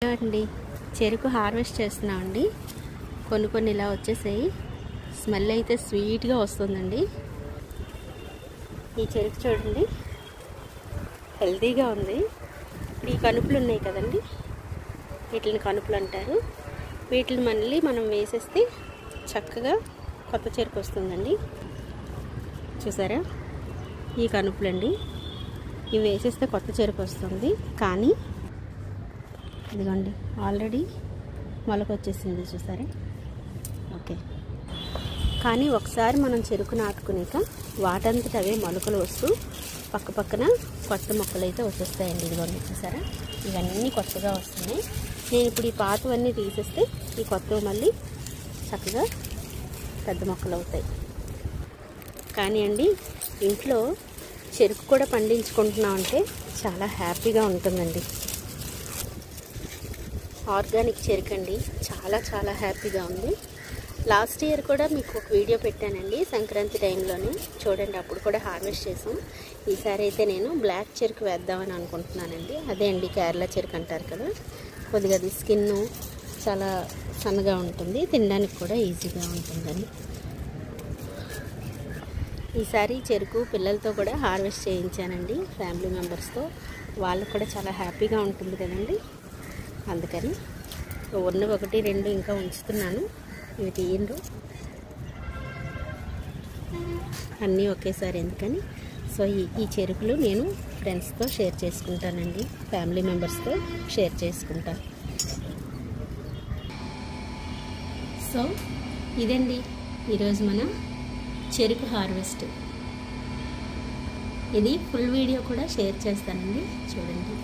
అండి చెరుకు హార్వెస్ట్ చేస్తున్నామండి. కొన్ని ఇలా వచ్చేసాయి. స్మెల్ అయితే స్వీట్గా వస్తుందండి. ఈ చెరుకు చూడండి, హెల్తీగా ఉంది. ఈ కనుపులు ఉన్నాయి కదండి, వీటిని కనుపులు అంటారు. వీటిని మళ్ళీ మనం వేసేస్తే చక్కగా కొత్త చెరుకు వస్తుందండి. చూసారా, ఈ కనుపులండి, ఇవి వేసేస్తే కొత్త చెరుకు వస్తుంది. కానీ ఇదిగోండి, ఆల్రెడీ మొలక వచ్చేసింది చూసారా. ఓకే, కానీ ఒకసారి మనం చెరుకు నాటుకునేక వాటంతట అవే మొలకలు వస్తూ పక్కన కొత్త మొక్కలు అయితే వచ్చేస్తాయండి. ఇదిగోండి చూసారా, ఇవన్నీ కొత్తగా వస్తున్నాయి. నేను ఇప్పుడు ఈ పాతవన్నీ తీసేస్తే ఈ కొత్తవి మళ్ళీ చక్కగా పెద్ద మొక్కలు అవుతాయి. కానీ అండి, ఇంట్లో చెరుకు కూడా పండించుకుంటున్నామంటే చాలా హ్యాపీగా ఉంటుందండి. ఆర్గానిక్ చెరుకు అండి, చాలా హ్యాపీగా ఉంది. లాస్ట్ ఇయర్ కూడా మీకు ఒక వీడియో పెట్టానండి, సంక్రాంతి టైంలోనే చూడండి. అప్పుడు కూడా హార్వెస్ట్ చేసాం. ఈసారి అయితే నేను బ్లాక్ చెరుకు వేద్దామని అనుకుంటున్నానండి. అదే అండి కేరళ చెరుకు అంటారు కదా. కొద్దిగా అది స్కిన్ చాలా సన్నగా ఉంటుంది, తినడానికి కూడా ఈజీగా ఉంటుందని ఈసారి చెరుకు పిల్లలతో కూడా హార్వెస్ట్ చేయించానండి, ఫ్యామిలీ మెంబర్స్తో. వాళ్ళకు కూడా చాలా హ్యాపీగా ఉంటుంది కదండి. అందుకని ఉన్న 1-2 ఇంకా ఉంచుతున్నాను. ఇవి తీయండు అన్నీ ఒకేసారి ఎందుకని. సో ఈ చెరుకులు నేను ఫ్రెండ్స్తో షేర్ చేసుకుంటానండి, ఫ్యామిలీ మెంబర్స్తో షేర్ చేసుకుంటాను. సో ఇదండి ఈరోజు మన చెరుకు హార్వెస్ట్. ఇది ఫుల్ వీడియో కూడా షేర్ చేస్తానండి, చూడండి.